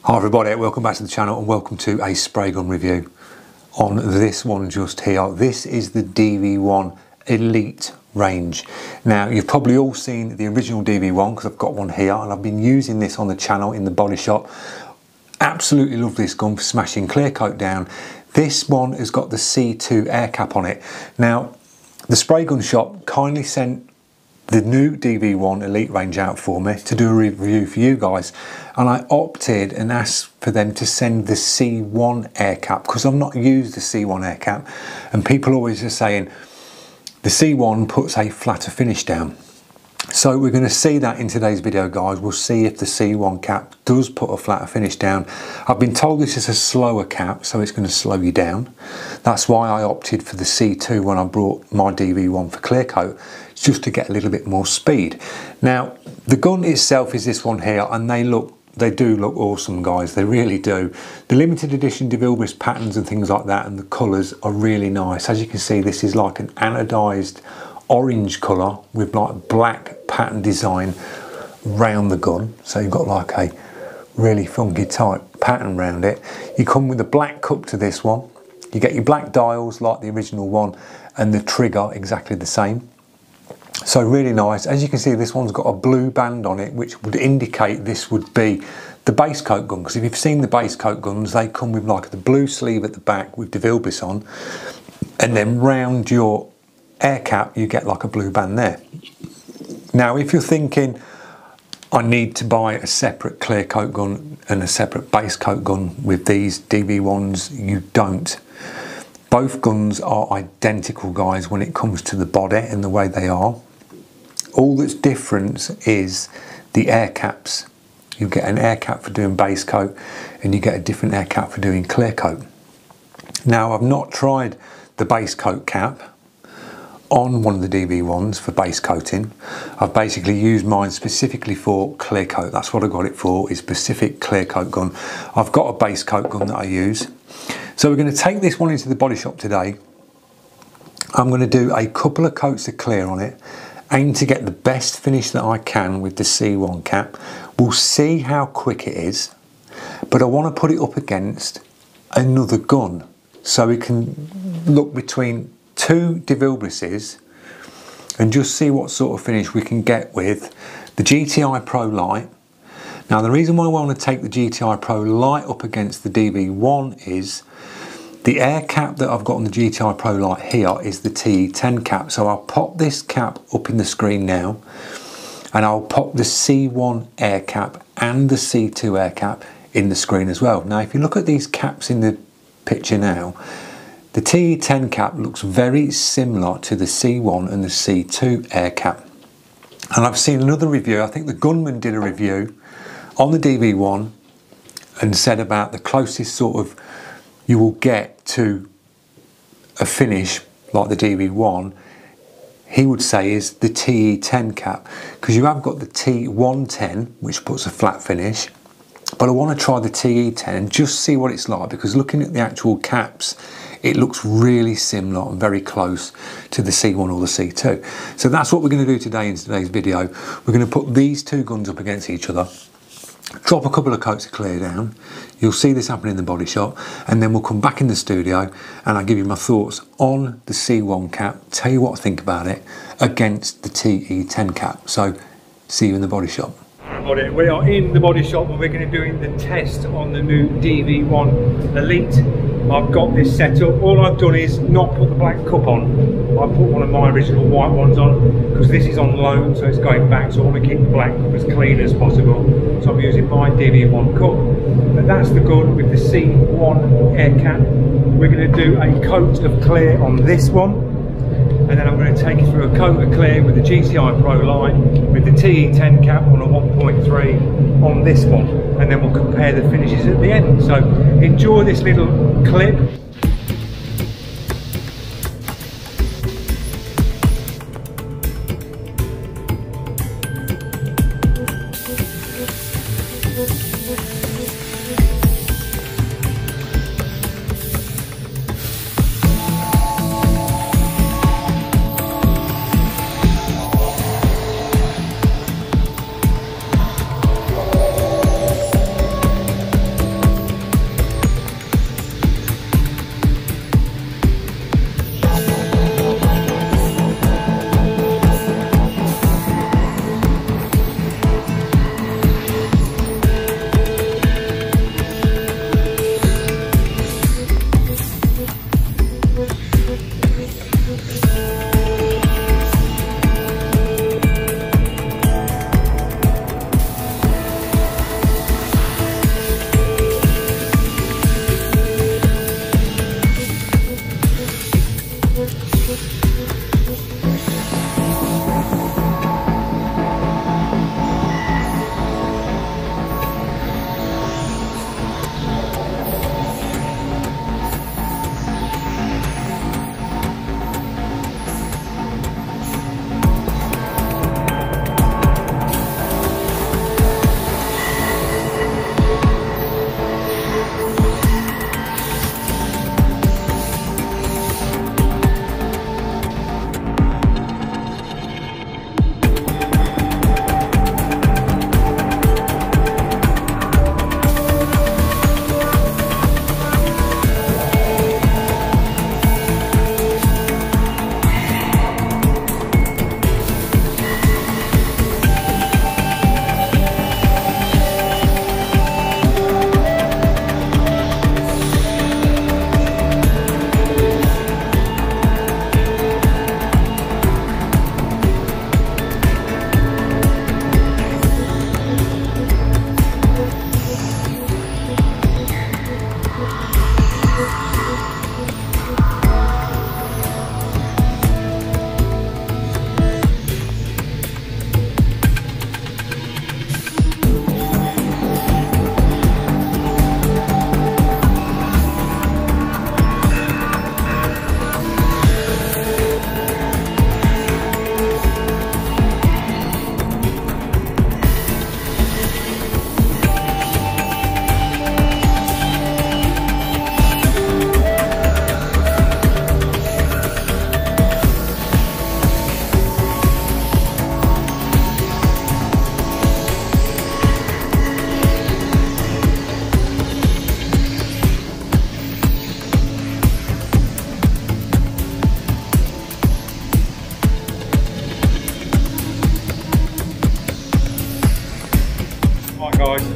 Hi everybody, welcome back to the channel and welcome to a spray gun review on this one just here. This is the DV1 Elite range. Now you've probably all seen the original DV1 because I've got one here and I've been using this on the channel in the body shop. Absolutely love this gun for smashing clear coat down. This one has got the C2 air cap on it. Now the spray gun shop kindly sent the new DV1 Elite range out for me to do a review for you guys, and I opted and asked for them to send the C1 air cap because I've not used the C1 air cap, and people always are saying the C1 puts a flatter finish down. So we're going to see that in today's video, guys. We'll see if the C1 cap does put a flatter finish down. I've been told this is a slower cap, so it's going to slow you down. That's why I opted for the C2 when I brought my DV1 for clear coat, just to get a little bit more speed. Now the gun itself is this one here, and they do look awesome, guys. They really do. The limited edition Devilbliss patterns and things like that, and the colours are really nice. As you can see, this is like an anodised orange colour with like black pattern design round the gun. So you've got like a really funky type pattern around it. You come with a black cup to this one. You get your black dials like the original one, and the trigger exactly the same. So really nice. As you can see, this one's got a blue band on it, which would indicate this would be the base coat gun, because if you've seen the base coat guns, they come with like the blue sleeve at the back with Devilbliss on, and then round your air cap you get like a blue band there. Now if you're thinking I need to buy a separate clear coat gun and a separate base coat gun with these DV1s, you don't. Both guns are identical, guys, when it comes to the body and the way they are. All that's different is the air caps. You get an air cap for doing base coat and you get a different air cap for doing clear coat. Now I've not tried the base coat cap on one of the DV1s for base coating. I've basically used mine specifically for clear coat. That's what I got it for, is specific clear coat gun. I've got a base coat gun that I use. So we're going to take this one into the body shop today. I'm going to do a couple of coats of clear on it, aim to get the best finish that I can with the C1 cap. We'll see how quick it is, but I want to put it up against another gun so we can look between two Devilblisses and just see what sort of finish we can get with the GTI Pro Lite. Now the reason why I want to take the GTI Pro Lite up against the DV1 is the air cap that I've got on the GTI Pro Lite here is the TE10 cap. So I'll pop this cap up in the screen now, and I'll pop the C1 air cap and the C2 air cap in the screen as well. Now if you look at these caps in the picture now, the TE10 cap looks very similar to the C1 and the C2 air cap. And I've seen another review, I think the Gunman did a review on the DV1 and said about the closest sort of you will get to a finish like the DV1, he would say is the TE10 cap, because you have got the T110 which puts a flat finish, but I want to try the TE10 and just see what it's like, because looking at the actual caps it looks really similar and very close to the C1 or the C2. So that's what we're going to do today in today's video. We're going to put these two guns up against each other, drop a couple of coats of clear down. You'll see this happen in the body shop, and then we'll come back in the studio and I'll give you my thoughts on the C1 cap, tell you what I think about it against the TE10 cap. So see you in the body shop. We are in the body shop and we're going to be doing the test on the new DV1 Elite. I've got this set up. All I've done is not put the black cup on. I put one of my original white ones on because this is on loan, so it's going back, so I want to keep the black cup as clean as possible. So I'm using my DV1 cup. But that's the gun with the C1 air cap. We're going to do a coat of clear on this one, and then I'm going to take you through a coat of clear with the GTI Pro Lite with the TE10 cap on a 1.3 on this one, and then we'll compare the finishes at the end. So enjoy this little clip. Right guys,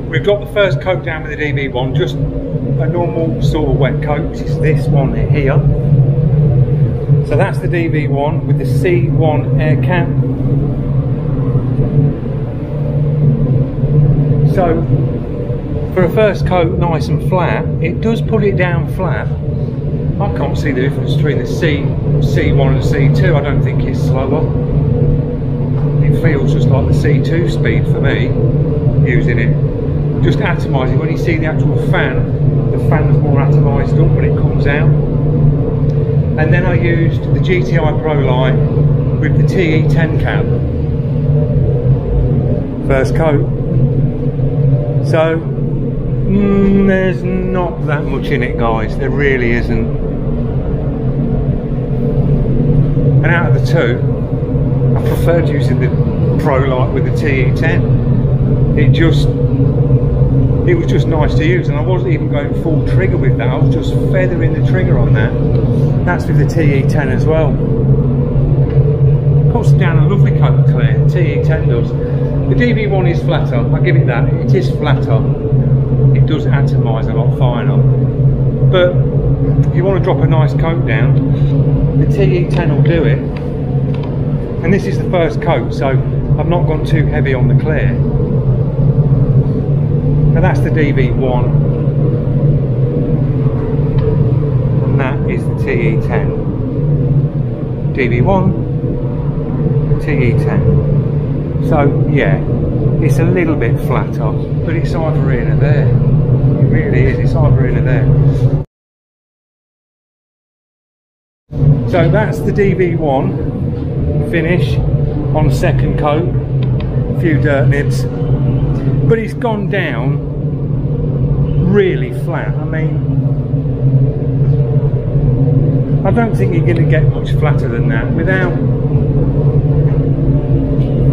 we've got the first coat down with the DV1, just a normal sort of wet coat, which is this one here. So that's the DV1 with the C1 air cap. So for a first coat nice and flat, it does put it down flat. I can't see the difference between the C1 and C2. I don't think it's slower. It feels just like the C2 speed for me, using it. Just atomising. When you see the actual fan, the fan's more atomised up when it comes out. And then I used the GTI Pro Lite with the TE10 cap. First coat. So, there's not that much in it guys, there really isn't. And out of the two, I preferred using the Pro Lite with the TE10. It was just nice to use, and I wasn't even going full trigger with that, I was just feathering the trigger on that. That's with the TE10 as well. Puts down a lovely coat of clear, the TE10 does. The DV1 is flatter, I'll give it that, it is flatter. It does atomise a lot finer. But if you want to drop a nice coat down, the TE10 will do it. And this is the first coat, so I've not gone too heavy on the clear. And that's the DV1. And that is the TE10. DV1, TE10. So yeah, it's a little bit flatter, but it's either in or there. It really is, it's either in or there. So that's the DV1 finish on second coat. A few dirt nibs. But it's gone down really flat. I mean, I don't think you're going to get much flatter than that without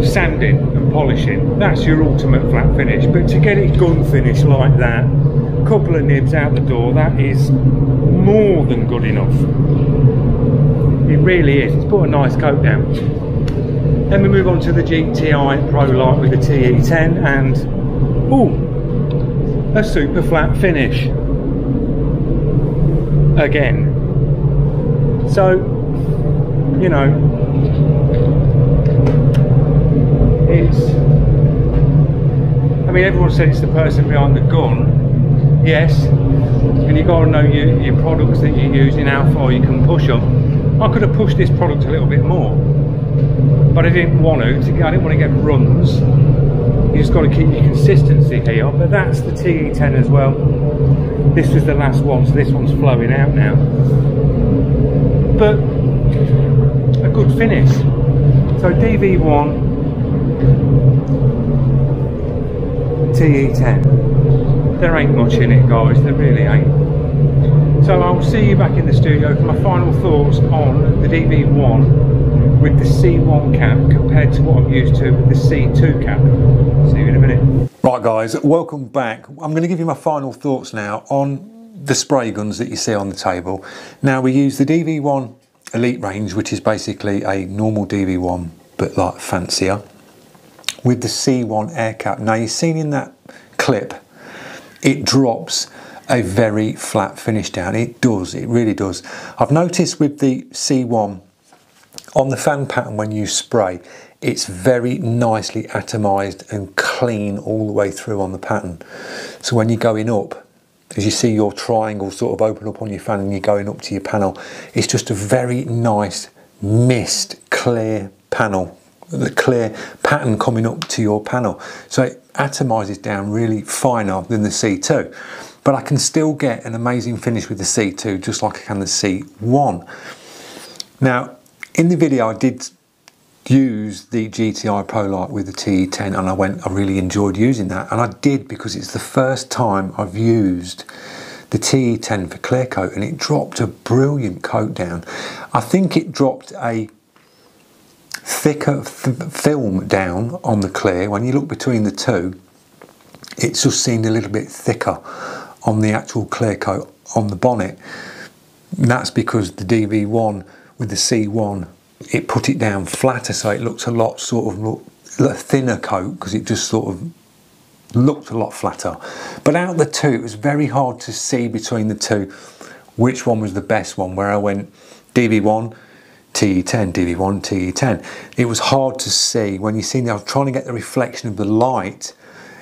sanding and polishing. That's your ultimate flat finish. But to get it gun finish like that, a couple of nibs out the door, that is more than good enough. It really is. It's put a nice coat down. Then we move on to the GTI Pro Lite with the TE10 and ooh, a super flat finish again. So, you know, I mean, everyone said it's the person behind the gun. Yes, and you've got to know your products that you're using, how far you can push them. I could have pushed this product a little bit more, but I didn't want to. I didn't want to get runs. You just got to keep your consistency here. But that's the TE10 as well. This was the last one, so this one's flowing out now. But a good finish. So DV1, TE10. There ain't much in it, guys. There really ain't. So I'll see you back in the studio for my final thoughts on the DV1 with the C1 cap compared to what I'm used to with the C2 cap. See you in a minute. Right guys, welcome back. I'm going to give you my final thoughts now on the spray guns that you see on the table. Now we use the DV1 Elite range, which is basically a normal DV1 but like fancier, with the C1 air cap. Now you've seen in that clip, it drops a very flat finish down. It does, it really does. I've noticed with the C1 on the fan pattern when you spray, it's very nicely atomized and clean all the way through on the pattern. So when you're going up, as you see your triangle sort of open up on your fan and you're going up to your panel, it's just a very nice mist clear panel, the clear pattern coming up to your panel. So it atomizes down really finer than the C2. But I can still get an amazing finish with the C2 just like I can the C1. Now, in the video I did use the GTI Pro Lite with the TE10 and I really enjoyed using that. And I did because it's the first time I've used the TE10 for clear coat and it dropped a brilliant coat down. I think it dropped a thicker film down on the clear. When you look between the two, it's just seemed a little bit thicker on the actual clear coat on the bonnet. And that's because the DV1 with the C1, it put it down flatter, so it looks a lot sort of a thinner coat because it just sort of looked a lot flatter. But out of the two, it was very hard to see between the two which one was the best one, where I went DV1, TE10, DV1, TE10. It was hard to see. When you see, I was trying to get the reflection of the light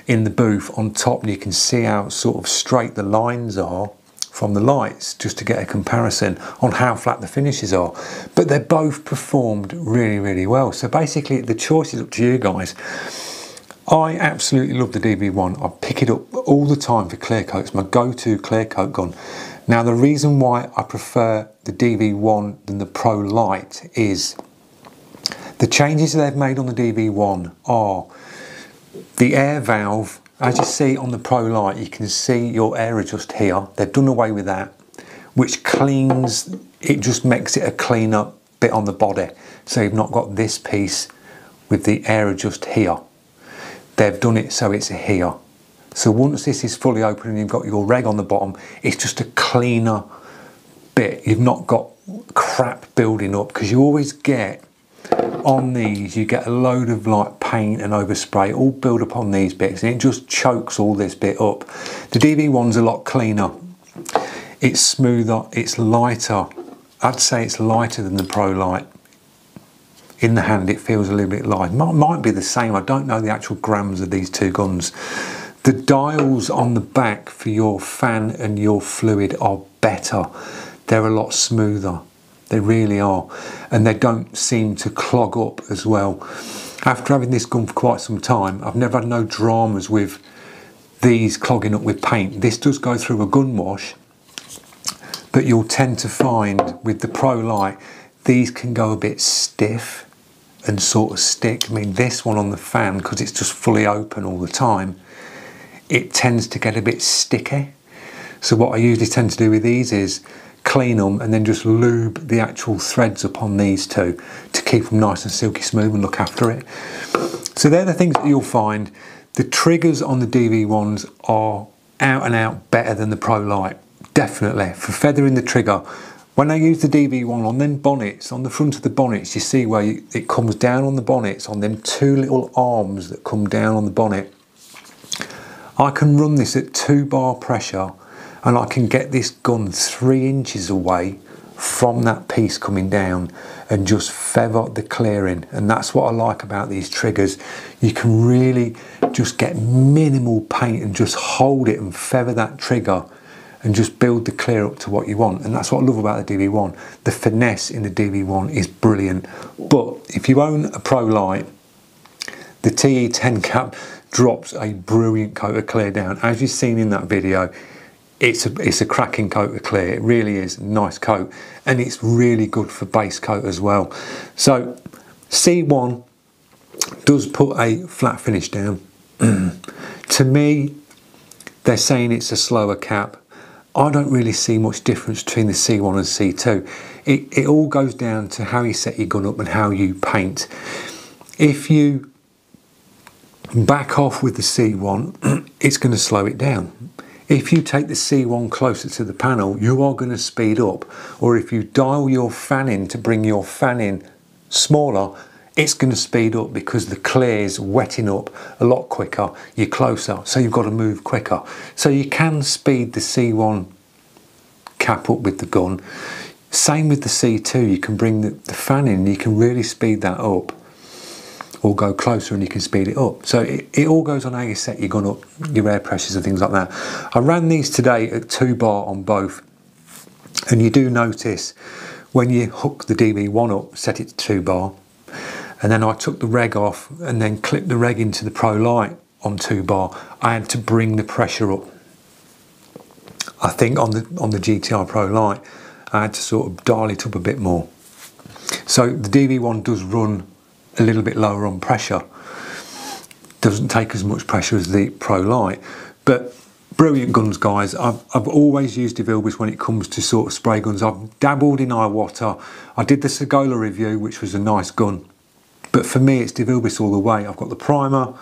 in the booth on top, and you can see how sort of straight the lines are from the lights, just to get a comparison on how flat the finishes are. But they both performed really, really well. So basically the choice is up to you guys. I absolutely love the DV1. I pick it up all the time for clear coat. It's my go-to clear coat gun. Now the reason why I prefer the DV1 than the Pro Lite is the changes they've made on the DV1 are the air valve. As you see on the Pro Lite, you can see your air adjust here. They've done away with that, which cleans, it just makes it a cleaner bit on the body. So you've not got this piece with the air adjust here. They've done it so it's here. So once this is fully open and you've got your reg on the bottom, it's just a cleaner bit. You've not got crap building up, because you always get on these, you get a load of like paint and overspray all build up on these bits, and it just chokes all this bit up. The DV1's a lot cleaner. It's smoother, it's lighter. I'd say it's lighter than the Pro Lite. In the hand it feels a little bit light. Might be the same, I don't know the actual grams of these two guns. The dials on the back for your fan and your fluid are better. They're a lot smoother. They really are. And they don't seem to clog up as well. After having this gun for quite some time, I've never had no dramas with these clogging up with paint. This does go through a gun wash, but you'll tend to find with the Pro Lite, these can go a bit stiff and sort of stick. I mean, this one on the fan, because it's just fully open all the time, it tends to get a bit sticky. So what I usually tend to do with these is clean them and then just lube the actual threads upon these two to keep them nice and silky smooth and look after it. So they're the things that you'll find. The triggers on the DV1s are out and out better than the Pro Lite, definitely. For feathering the trigger, when I use the DV1 on them bonnets, on the front of the bonnets, you see where it comes down on the bonnets, on them two little arms that come down on the bonnet. I can run this at 2 bar pressure and I can get this gun 3 inches away from that piece coming down and just feather the clearing. And that's what I like about these triggers. You can really just get minimal paint and just hold it and feather that trigger and just build the clear up to what you want. And that's what I love about the DV1. The finesse in the DV1 is brilliant. But if you own a Pro Lite, the TE10 cap drops a brilliant coat of clear down. As you've seen in that video, it's a cracking coat of clear. It really is a nice coat, and it's really good for base coat as well. So C1 does put a flat finish down. To me, they're saying it's a slower cap. I don't really see much difference between the C1 and C2. It all goes down to how you set your gun up and how you paint. If you back off with the C1, it's going to slow it down. If you take the C1 closer to the panel, you are going to speed up. Or if you dial your fan in to bring your fan in smaller, it's going to speed up because the clear's wetting up a lot quicker. You're closer, so you've got to move quicker. So you can speed the C1 cap up with the gun. Same with the C2, you can bring the fan in, you can really speed that up, or go closer and you can speed it up. So it all goes on how you set your gun up, your air pressures and things like that. I ran these today at 2 bar on both, and you do notice when you hook the DV1 up, set it to 2 bar, and then I took the reg off and then clipped the reg into the Pro Lite on 2 bar, I had to bring the pressure up. I think on the GTR Pro Lite, I had to sort of dial it up a bit more. So the DV1 does run a little bit lower on pressure. Doesn't take as much pressure as the Pro Lite, but brilliant guns, guys. I've always used Devilbliss when it comes to sort of spray guns. I've dabbled in Iwata. I did the Segola review, which was a nice gun, but for me it's Devilbliss all the way. I've got the primer,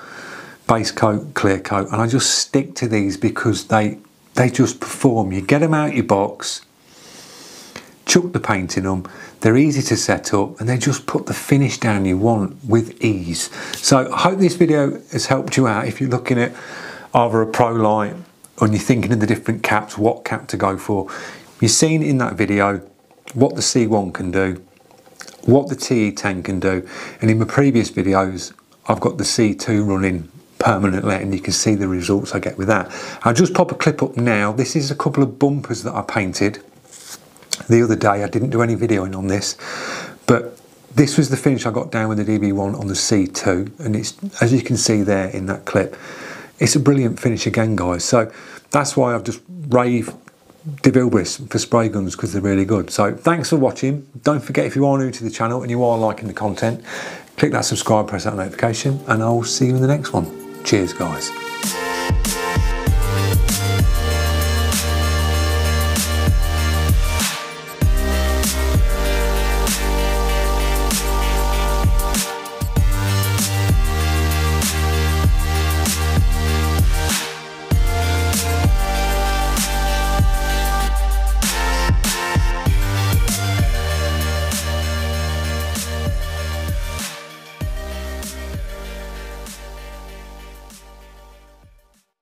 base coat, clear coat, and I just stick to these because they just perform. You get them out your box, chuck the paint in them, they're easy to set up, and they just put the finish down you want with ease. So I hope this video has helped you out if you're looking at either a Pro Lite and you're thinking of the different caps, what cap to go for. You've seen in that video what the C1 can do, what the TE10 can do, and in my previous videos I've got the C2 running permanently, and you can see the results I get with that. I'll just pop a clip up now. This is a couple of bumpers that I painted the other day. I didn't do any videoing on this, but this was the finish I got down with the DV1 on the C2, and it's, as you can see there in that clip, it's a brilliant finish again, guys. So that's why I've just raved Devilbliss for spray guns, because they're really good. So thanks for watching. Don't forget, if you are new to the channel and you are liking the content, click that subscribe, press that notification, and I'll see you in the next one. Cheers, guys.